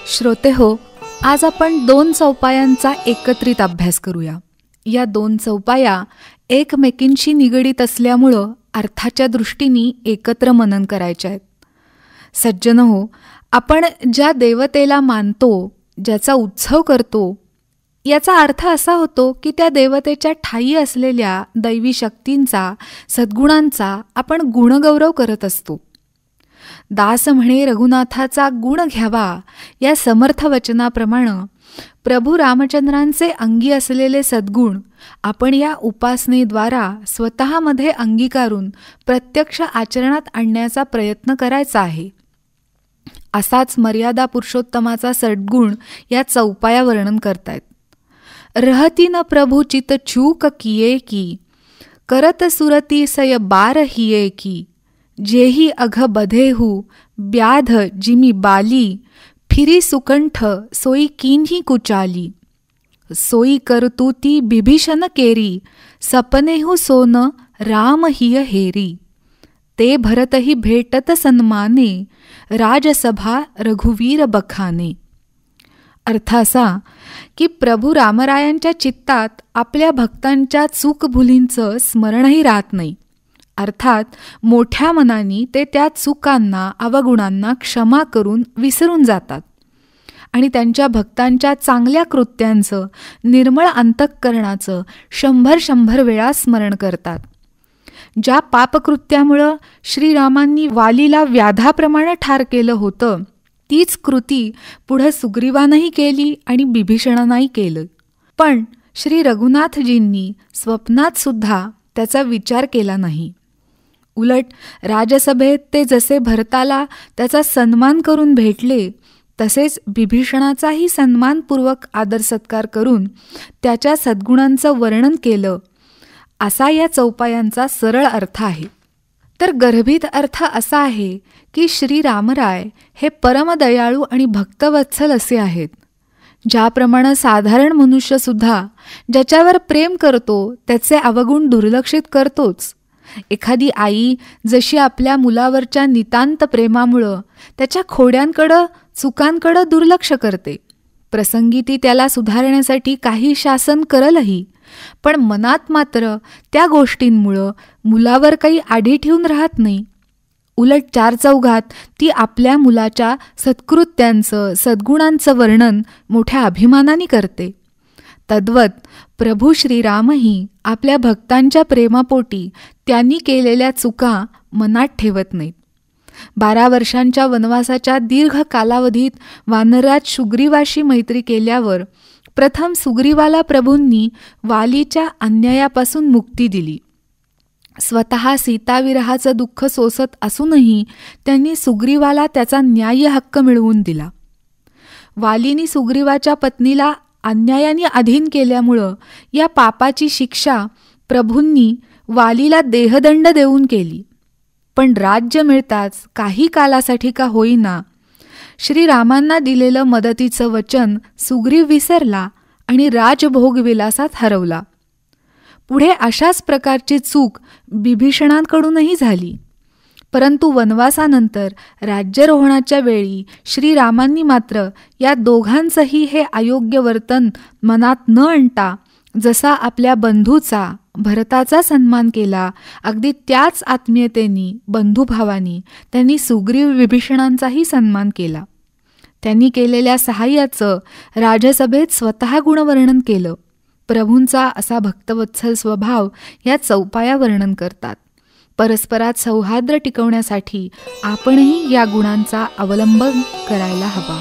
श्रोते हो, आज आपण 2 चौपायांचा एकत्रित अभ्यास करूया. या 2 चौपाया एकमेकींशी निगडीत असल्यामुळं अर्थाच्या दृष्टीने एकत्र मनन करायच्या आहेत. सज्जन हो, आपण ज्या देवतेला मानतो, ज्याचा उत्सव करतो, याचा अर्थ असा होतो की त्या देवतेच्या ठायी असलेल्या दैवी शक्तींचा, सद्गुणांचा आपण गुणगौरव करत असतो. दास म्हणे रघुनाथाचा गुण घ्यावा या समर्थ वचनाप्रमाणे प्रभू रामचंद्रांचे अंगी असलेले सद्गुण आपण या उपासनेद्वारा स्वतःमध्ये अंगीकारून प्रत्यक्ष आचरणात आणण्याचा प्रयत्न करायचा आहे. असाच मर्यादा पुरुषोत्तमाचा सद्गुण या चौपाया वर्णन करतायत. रहती न प्रभु चित चूक किये की, करत सुरती सय बार हिये की, जेही अघ बधेहू ब्याध जिमी बाली, फिरी सुकंठ सोई किन्ही कुचाली, सोई करतुती बिभीषण केरी, सपनेहू सोन राम हिय हेरी, ते भरतही भेटत सन्माने, राजसभा रघुवीर बखाने. अर्थ असा की प्रभू रामरायांच्या चित्तात आपल्या भक्तांच्या चूकभुलींचं स्मरणही राहत नाही. अर्थात मोठ्या मनाने ते त्या चुकांना, अवगुणांना क्षमा करून विसरून जातात आणि त्यांच्या भक्तांच्या चांगल्या कृत्यांचं, निर्मळ अंतःकरणाचं 100 वेळा स्मरण करतात. ज्या पापकृत्यामुळं श्रीरामांनी वालीला व्याधाप्रमाणे ठार केलं होतं, तीच कृती पुढं सुग्रीवानंही केली आणि बिभीषणानंही केलं. पण श्री रघुनाथजींनी स्वप्नात सुद्धा त्याचा विचार केला नाही. उलट राजसभेत ते जसे भरताला त्याचा सन्मान करून भेटले, तसेच बिभीषणाचाही सन्मानपूर्वक आदर सत्कार करून त्याच्या सद्गुणांचं वर्णन केलं, असा या चौपायांचा सरळ अर्थ आहे. तर गर्भित अर्थ असा आहे की श्री रामराय हे परमदयाळू आणि भक्तवत्सल असे आहेत. ज्याप्रमाणे साधारण मनुष्यसुद्धा ज्याच्यावर प्रेम करतो त्याचे अवगुण दुर्लक्षित करतोच. एखादी आई जशी आपल्या मुलावरच्या नितांत प्रेमामुळं त्याच्या खोड्यांकडं, चुकांकडं दुर्लक्ष करते, प्रसंगी ती त्याला सुधारण्यासाठी काही शासन करलही, पण मनात मात्र त्या गोष्टींमुळं मुलावर काही आढी ठेवून राहत नाही. उलट 4 चौघात ती आपल्या मुलाच्या सत्कृत्यांचं, सद्गुणांचं वर्णन मोठ्या अभिमानाने करते. तद्वत प्रभू श्रीरामही आपल्या भक्तांच्या प्रेमापोटी त्यांनी केलेल्या चुका मनात ठेवत नाहीत. 12 वर्षांच्या वनवासाच्या दीर्घ कालावधीत वानरराज सुग्रीवाशी मैत्री केल्यावर प्रथम सुग्रीवाला प्रभूंनी वालीच्या अन्यायापासून मुक्ती दिली. स्वतः सीताविरहाचं दुःख सोसत असूनही त्यांनी सुग्रीवाला त्याचा न्याय्य हक्क मिळवून दिला. वालीनी सुग्रीवाच्या पत्नीला अन्यायाने अधीन केल्यामुळं या पापाची शिक्षा प्रभूंनी वालीला देहदंड देऊन केली. पण राज्य मिळताच काही कालासाठी का होईना श्रीरामांना दिलेलं मदतीचं वचन सुग्रीव विसरला आणि राजभोगविलासात हरवला. पुढे अशाच प्रकारची चूक बिभीषणांकडूनही झाली. परंतु वनवासानंतर राज्यारोहणाच्या वेळी श्रीरामांनी मात्र या दोघांचंही हे अयोग्य वर्तन मनात न आणता जसा आपल्या बंधूचा, भरताचा सन्मान केला, अगदी त्याच आत्मीयतेनी, बंधुभावानी त्यांनी सुग्रीव विभीषणांचाही सन्मान केला. त्यांनी केलेल्या सहाय्याचं राजसभेत स्वतः गुणवर्णन केलं. प्रभूंचा असा भक्तवत्सल स्वभाव या चौपाया वर्णन करतात. परस्परात सौहार्द्र टिकवण्यासाठी आपणही या गुणांचा अवलंब करायला हवा.